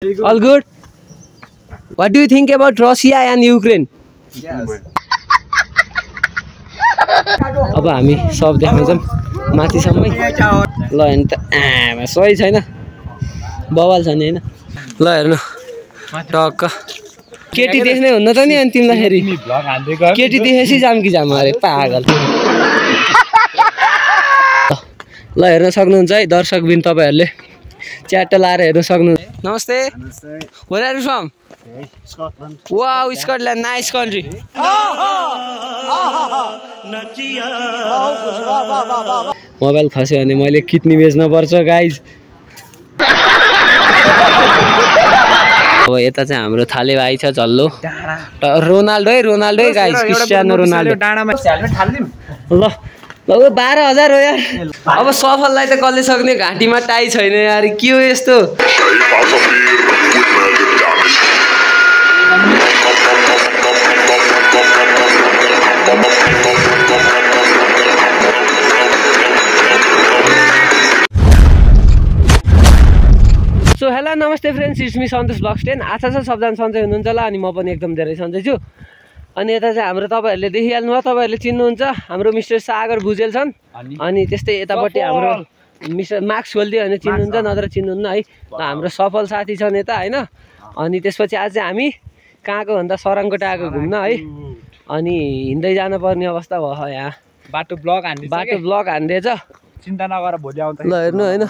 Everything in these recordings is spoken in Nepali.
All good? What do you think about Russia and Ukraine? Yes. अब हामी सब देखाउँछौँ माथिसम्मै ल हेर्नु त सही छैन बवाल छ नि हैन ल हेर्नु टक्क केटी देख्ने हुन्न त नि अनि तिमीलाई फेरि केटी देखेपछि जाम कि जाम अरे पागल ल हेर्न सक्नुहुन्छ है दर्शकबिन तपाईहरुले च्याट लाएर हेर्न सक्नुहुन्छ नमस्ते Where are you from? Scotland. Wow, Scotland, nice country. Mobile खस्यो भने मैले किडनी बेच्न पर्छ गाइज अब यता चाहिँ हाम्रो थाले भाइ छ झल्लो रोनाल्डो है गाइज क्रिस्टियानो रोनाल्डो ल लगभग 12,000 हो यार अब सफललाई त कसले सक्ने घाँटीमा टाई छैन यार के हो यस्तो सो हेलो नमस्ते friends it's me Santosh blogs 10 आशा छ सबजना सन्चै हुनुहुन्छ होला अनि म पनि एकदम धेरै सन्चै छु अनि यता चाहिँ हाम्रो तपाईहरुले देखिहाल्नु भयो तपाईहरुले चिन्नुहुन्छ हाम्रो मिस्टर सागर भुजेल छन् अनि त्यस्तै यतापट्टि हाम्रो मिस्टर मार्क्स खोल्दियो भने चिन्नुहुन्छ नत्र चिन्नुहुन्न है हाम्रो सफल साथी छन् यता हैन अनि त्यसपछि आज चाहिँ हामी कहाँको भन्दा सराङकोट आएको घुम्न है अनि हिँड्दै जान पर्ने अवस्था भयो यहाँ बाटो ब्लक हान्दैछ चिन्ता नगर भोलि आउँछ ल हेर्नु हैन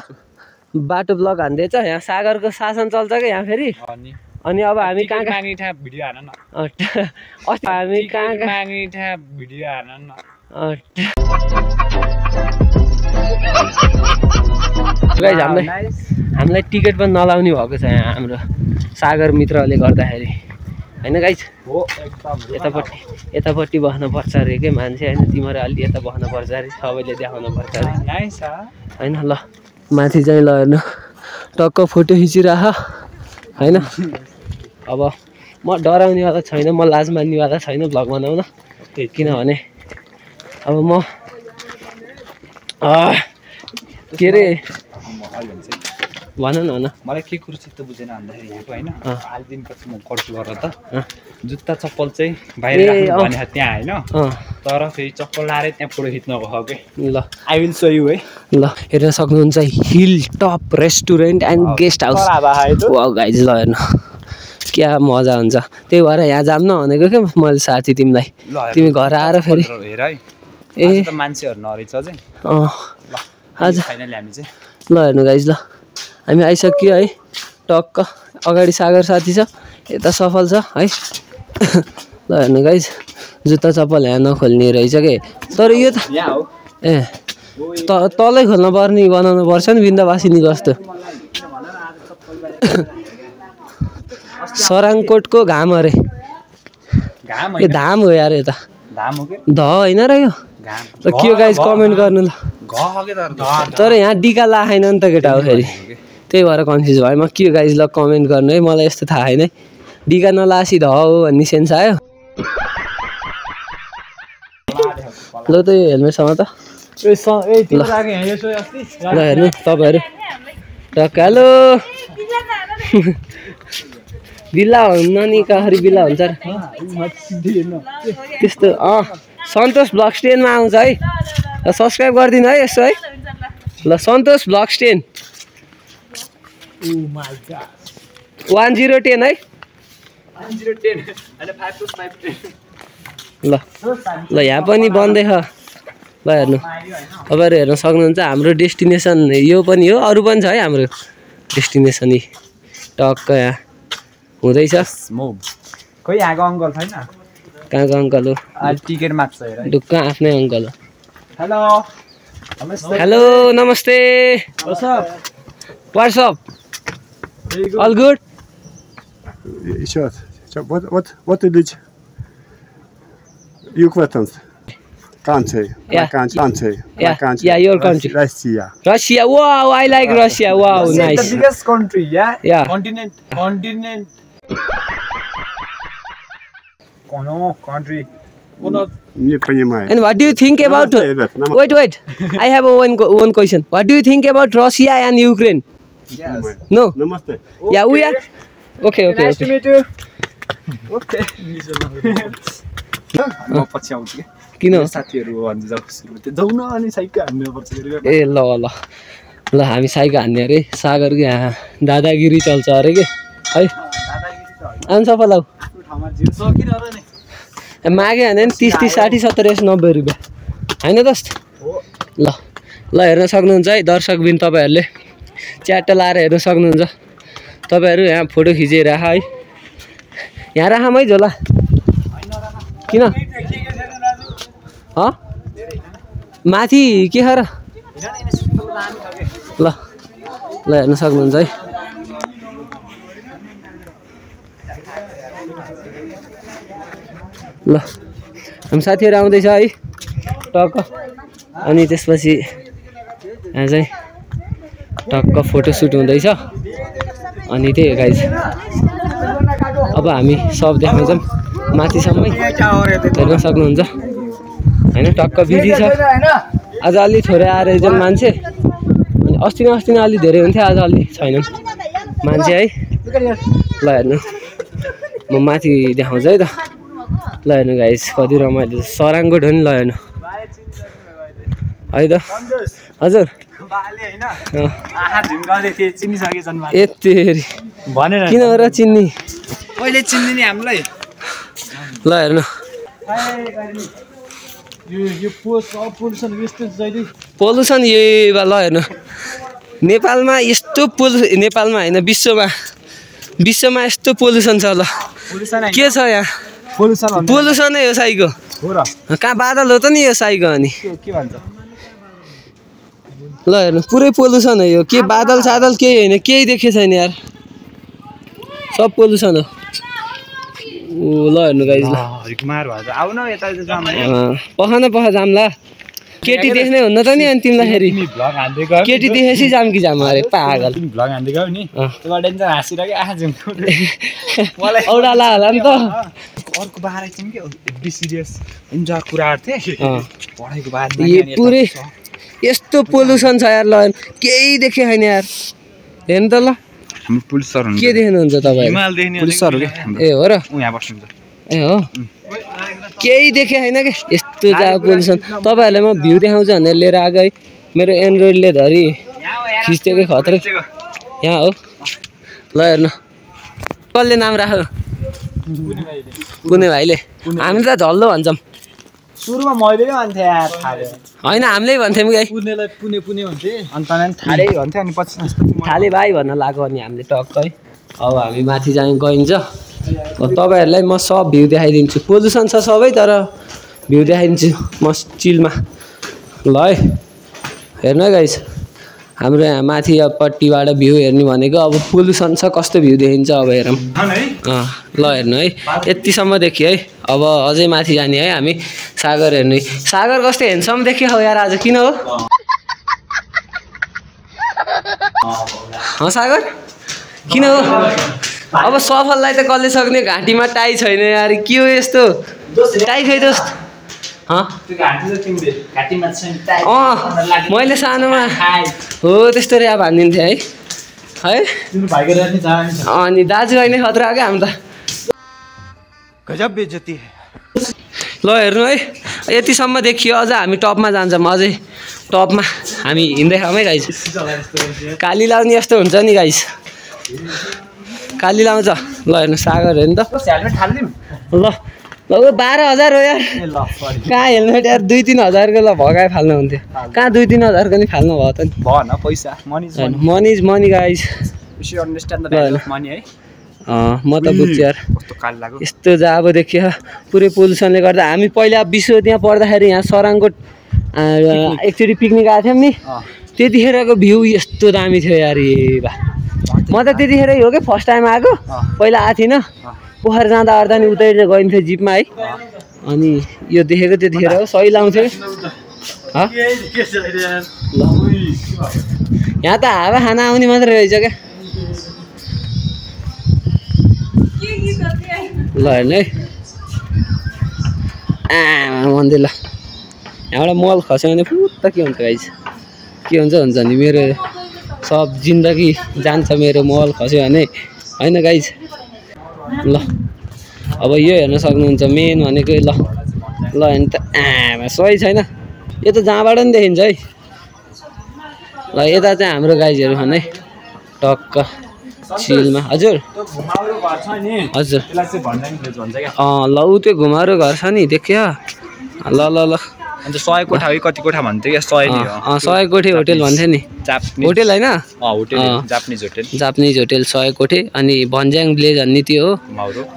बाटो ब्लक हान्दैछ यहाँ सागरको शासन चल्छ के यहाँ फेरि अनि अब हामी कहाँ मागिठा भिडियो हान न अस्ति हामी कहाँ मागिठा भिडियो हान न गाइस हामीलाई टिकट पनि नलाउने भएको छ यहाँ हाम्रो सागर मित्रले गर्दाखेरि हैन गाइस हो एकदम यतापट्टि बस्न पर्छ रे के मान्छे हैन तिमीहरु अलि यता बस्न पर्छ रे सबैले देखाउन पर्छ रे नाइस हैन ल माथि चाहिँ ल हेर्नु टक्क फोटो खिचिराख हैन अब म डराउनेवाला छैन म लाज मान्नेवाला छैन भ्लग बनाउन किनभने अब म के रे भन न मलाई के कुरो चित्त बुझेन भन्दाखेरि यहाँको हैन आज दिनपछि म गर्छु गरेर त जुत्ता चप्पल चाहिँ बाहिर राख्नु भने त्यहाँ हैन तर फेरि चप्पल लाएर त्यहाँ फोटो खिच्न गयो के ल आई विल सो यु है ल हेर्न सक्नुहुन्छ hill top restaurant and guest house wow guys ल हेर्नु क्या मजा हुन्छ त्यही भएर यहाँ जाम न भनेको के मैले साथी तिमीलाई तिमी घर आएर फेरि हेर है ए त मान्छेहरु नरहेछ चाहिँ ल आज फाइनली हामी चाहिँ ल हेर्नु गाइज ल हामी आइसक्यो है टक्क अगाडि सागर साथी छ यता सफल छ है ल हेर्नु गाइज जुत्ता चप्पल यहाँ नखोल्ने रहेछ के तर यो त यहाँ हो ए तलै खोल्न पर्ने बनाउनु पर्छ नि बिन्दावासिनी जस्तो सराङकोटको घाम अरे घाम ए धाम हो यार यता धाम हो के ध होइन र यो घाम र के कमेन्ट गर्नु ल घ के तर यहाँ डिका लाखेन नि त केटा हो फेरि त्यही भएर कन्फ्युज भयो म के गाइज ल कमेन्ट गर्नु है मलाई यस्तो थाहा छैन है डिका नलासी ध हो भन्ने सेन्स आयो ल त यो हेलमेटसँग त ल हेर्नु तपाईँहरू टक्क हेलो बिल्ला हुन्न नि कसरी बिल्ला हुन्छ र त्यस्तो सन्तोष ब्लग्स 10 मा आउँछ है ल सब्स्क्राइब गरिदिनु है यसो है ल सन्तोष ब्लग्स 10 1010 है 1010 अनि 5 + 5 10 ल ल यहाँ पनि बन्दै छ ल हेर्नु तपाईँहरू हेर्न सक्नुहुन्छ हाम्रो डेस्टिनेसन यो पनि हो अरू पनि छ है हाम्रो डेस्टिनेसन यी टक्क यहाँ हुँदैछ खोइ यहाँको अङ्कल छैन कहाँको अङ्कल हो टिकट माग्छ हेर ढुक्क आफ्नै अङ्कल हो हेलो हेलो नमस्ते WhatsApp all good Еще вот идите. Юг country. Yeah. Country. Yeah, your country. Russia. Russia. Wow, I like Russia. Wow, nice. The biggest country, yeah? Yeah. Continent. No, country. Не понимаю. And what do you think about... Wait. I have one question. What do you think about Russia and Ukraine? No नमस्ते या उ या okay okay Nice to okay meet you. Okay. म पछि आउँछु कि किन हो? साथीहरू भन्छ जब सुरु त्यो जाउँ न अनि साइकल हान्नुपर्छ ए ल ल ल हामी साइकल हान्ने अरे सागरको यहाँ दादागिरी चल्छ अरे के है आन्छ पलाउ मागे भने 30 60 70 90 रुपियाँ होइन दोस्त ल ल हेर्न सक्नुहुन्छ है दर्शकबिन तपाईँहरूले च्याट्ट लाएर हेर्न सक्नुहुन्छ तपाईँहरू यहाँ फोटो खिचेर राख है यहाँ राख है झोला किन माथि के ख र ल ल हेर्न सक्नुहुन्छ है ल हामी साथीहरू आउँदैछ है टक्क अनि त्यसपछि यहाँ चाहिँ टक्क फोटोसुट हुँदैछ अनि त्यही गाइज अब हामी सब देखाउँछौँ माथिसम्मै हेर्न सक्नुहुन्छ होइन टक्क बिजी छ आज अलि थोरै आएर एकजना मान्छे अनि अस्ति न अलि धेरै हुन्थ्यो आज अलि छैनन् मान्छे है ल हेर्नु म माथि देखाउँछु है त ल हेर्नु गाइस कति रमाइलो सराङको ढोनी ल हेर्नु है त हजुर ए तेरी किन हो र चिन्नी पहिले चिन्दिने हामीलाई ल हेर्नु पोल्युसन यही ल हेर्नु नेपालमा यस्तो नेपालमा होइन विश्वमा यस्तो पोल्युसन छ ल के छ यहाँ पोल्युसनै हो साइको कहाँ बादल हो त नि यो साइको अनि ल हेर्नु पुरै पोल्युसन हो यो के बादल सादल केही होइन केही देखे छैन यार सब पोल्युसन हो ल हेर्नु गाइज ल पख जाम्ला केटी देख्ने हुन्न त नि अनि तिमीलाई फेरि केटी देखेपछि जाम कि जाम अरे पागल औडाला होला नि त अर्को बाह्र एकछिन के हेभी सिरियस इन्जोय कुराहरू थिए पढाइको बारे पुरै यस्तो पोल्युसन छ यार ल केही देखे छैन यार हेर्नु त ल पुलिस सर के देख्नुहुन्छ तपाईँ पुलिस सर ए हो र यहाँ बस्नुहुन्छ ए हो केही देखे छैन कि यस्तो जहाँ पोल्युसन तपाईँहरूलाई म भ्यू देखाउँछु भनेर लिएर आएको है मेरो एन्ड्रोइडले धरि खिच्दिएकै खत्रै यहाँ हो ल हेर्नु कसले नाम राख्यो पुणे भाइले हामी त झल्लो भन्छौँ सुरुमा मैले भन्थेँ यार होइन हामीले भन्थ्यौँ कि पुणेलाई पुणे भन्थे अन्त थाले भन्थ्यो अनि पछि थाले भाइ भन्न लाग्यो अनि हामीले टक्क है अब हामी माथि गइन्छ तपाईँहरूलाई म सब भ्यू देखाइदिन्छु पोल्युसन छ सबै तर भ्यू देखाइदिन्छु म चिलमा ल है हेर्नु है गाइस हाम्रो यहाँ माथिपट्टिबाट भ्यू हेर्ने भनेको अब पोल्युसन छ कस्तो भ्यू देखिन्छ अब हेरौँ ल हेर्नु है यतिसम्म देखियो है अब अझै माथि जाने है हामी सागर हेर्ने सागर कस्तो हेन्सम देखियो हो यार आज किन हो सागर किन हो अब सफललाई त कसले सक्ने घाँटीमा टाई छैन यार के हो यस्तो टाई खै दोस्त मैले सानोमा हो त्यस्तो ऱ्या भनिदिन्थेँ है अनि दाजुभाइ नै खतरा क्या हामी त गजब बेइज्जती ल हेर्नु है यतिसम्म देखियो अझ हामी टपमा जान्छौँ अझै टपमा हामी हिँड्दै खाउँ है गाइस काली लाउने जस्तो हुन्छ नि गाइस काली लाउँछ ल हेर्नु सागर हेर्नु त ल 12,000 हो यार कहाँ हेलमेट यार 2-3 हजारको ल भगाइ फाल्नु हुन्थ्यो कहाँ 2-3 हजारको नि फाल्नु भयो त नि भएन पैसा मनी इज मनी गाइस म त बुझ्छु यार यस्तो जब देखियो पुरै पोल्युसनले गर्दा हामी पहिला विश्व त्यहाँ पढ्दाखेरि यहाँ सराङको एकचोटि पिकनिक आएको थियौँ नि त्यतिखेरको भ्यू यस्तो दामी थियो यार बा म त त्यतिखेरै हो कि फर्स्ट टाइम आएको पहिला आएको थिइनँ पोखर जाँदा अर्दा नि उतै गइन्थ्यो जिपमा है अनि यो देखेको त्यतिखेर हो सही लाउँथ्यो यहाँ त हावा खाना आउने मात्रै रहेछ क्या ल हेर्नु है मन्दिर ल यहाँबाट मल खस्यो भने फुत्त के हुन्छ गाइस के हुन्छ नि मेरो सब जिन्दगी जान्छ मेरो मल खस्यो भने होइन गाइज। ल अब यो हेर्न सक्नुहुन्छ मेन भनेको ल ल हेर्नु त सही छैन यो त जहाँबाट नि देखिन्छ है। ल यता चाहिँ हाम्रो गाइजहरू छन् है टक्क चिलमा। हजुर हजुर ल ऊ त्यो घुमाउरो घर छ नि देख्यो। ल ल ल अन्त 100 कोठा हो कति कोठा भन्थ्यो क्या 100 नि हो 100 कोठे होटेल भन्थ्यो नि होटेल होइन hotel Japanese hotel Japanese hotel 100 कोठे अनि भन्ज्याङ ब्लेज भन्ने त्यो हो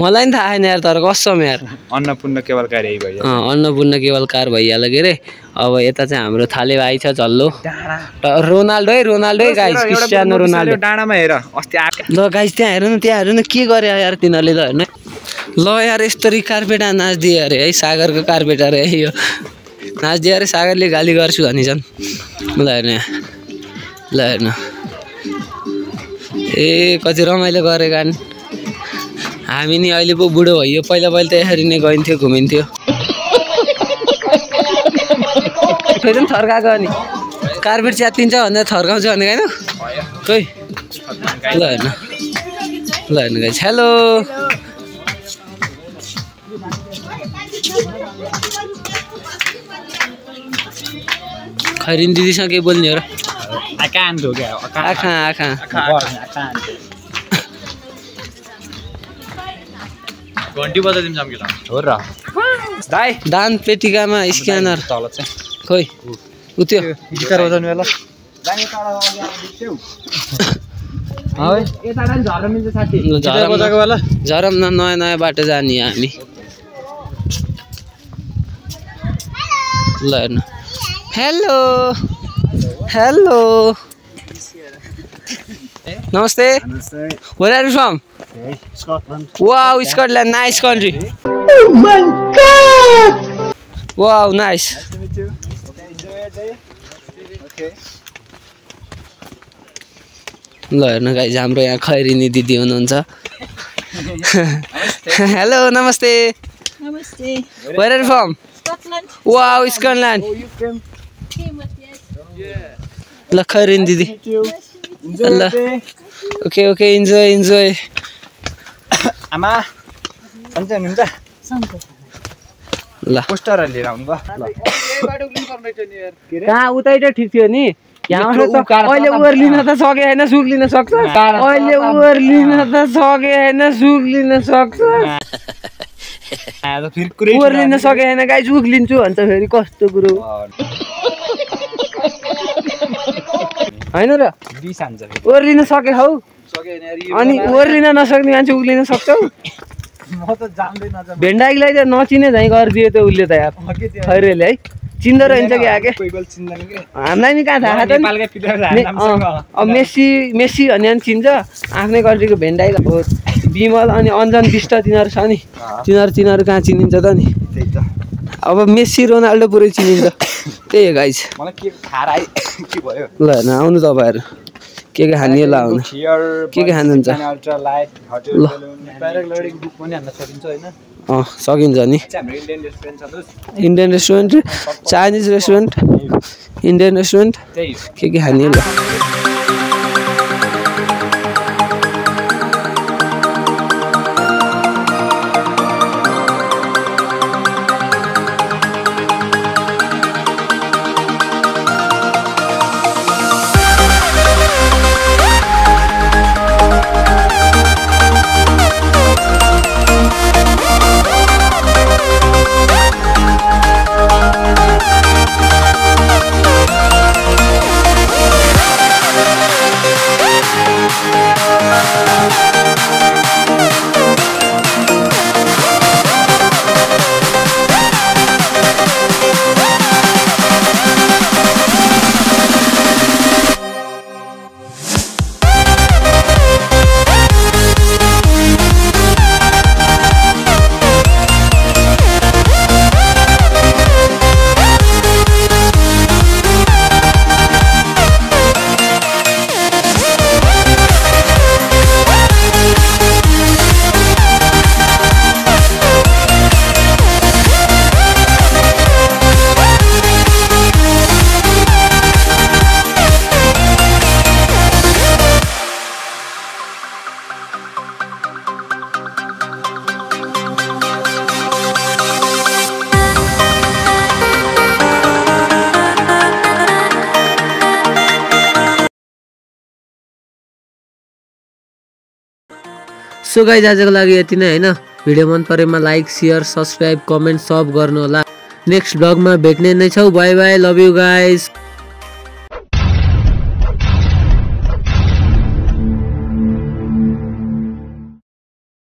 मलाई नि थाहा छैन यार तर कसम यार अन्नपूर्ण केवल कार यही भयो अन्नपूर्ण केवल कार भइहाल्यो के अरे। अब यता चाहिँ हाम्रो थाले भाइ छ झल्लो रोनाल्डो है गाइस क्रिस्टियानो रोनाल्डो डाँडामा हेर अस्ति ल गाइस त्यहाँ हेर्नु न के गरे यार तिनीहरूले ल हेर्नु ल यार यस्तरी कार्पेट नाच्दिए अरे है सागरको कार्पेट अरे है यो नाच्दिए अरे सागरले गाली गर्छु भनी छन्। ल हेर्नु ए कति रमाइलो गरेका हामी नि अहिले पो बुढो भइयो पहिला त यसरी नै गइन्थ्यो घुमिन्थ्यो फेरि पनि थर्काएको अनि कार्पेट च्यातिन्छ भनेर थर्काउँछ भने होइन खोइ। ल हेर्नु गाइस हेलो खैरिन दिदीसँग के बोल्ने हो र आँखा घन्टी बजाइदिन्छ हो र दाइ दान पेटिकामा स्क्यानर तल चाहिँ खोइ उ त्यो गिटार बजाउनु बेला झरम न नयाँ बाटो जाने हामी। ल हेर्नु हेलो नमस्ते Where are you from? Scotland. Wow, Scotland, nice country. Oh my God! Wow, nice. Nice to meet you. Okay, enjoy your day. Okay. ल हेर्नु गाइस हाम्रो यहाँ खैरिनी दिदी हुनुहुन्छ। हेलो नमस्ते Where are you from? Scotland. Wow, Scotland. Oh, you came. ल खैरिनी दिदी Meet you. Enjoy Allah. your day. Okay enjoy आमा सन्चै हुनुहुन्छ ल पोस्टरहरू लिएर आउनु भयो कहाँ उतै त ठिक थियो नि यहाँबाट त अहिले ओर्लिन त सके होइन सुख लिन सक्छ अहिले ओर्लिन त सके होइन सुख लिन सक्छ ओर्लिन सके होइन गाई सुख लिन्छु भन्छ फेरि कस्तो कुरो होइन र ओर्लिन सके हौ अनि ओर्लिन नसक्ने मान्छे उक्लिन सक्छौ भेन्डाकीलाई त नचिने झैँ गरिदियो त उसले त यार खैरेले है चिन्दो रहन्छ कि आके हामीलाई नि कहाँ थाहा छ अब मेस्सी भन्ने पनि चिन्छ आफ्नै कन्ट्रीको भेन्डाई हो विमल अनि अञ्जन विष्ट तिनीहरू छ नि तिनीहरू कहाँ चिनिन्छ त नि अब मेस्सी रोनाल्डो पुरै चिनिन्छ त्यही हो गाइस ल हेर्नु आउनु तपाईँहरू के खाने ल आउनु के खानुहुन्छ सकिन्छ नि Indian restaurant Chinese restaurant Indian restaurant के खाने ल सो गाइज आजको लागि यति नै होइन। भिडियो मन परेमा लाइक सेयर सब्सक्राइब कमेन्ट सब गर्नु होला। नेक्स्ट ब्लगमा भेट्ने नै छौ। By by, love you guys.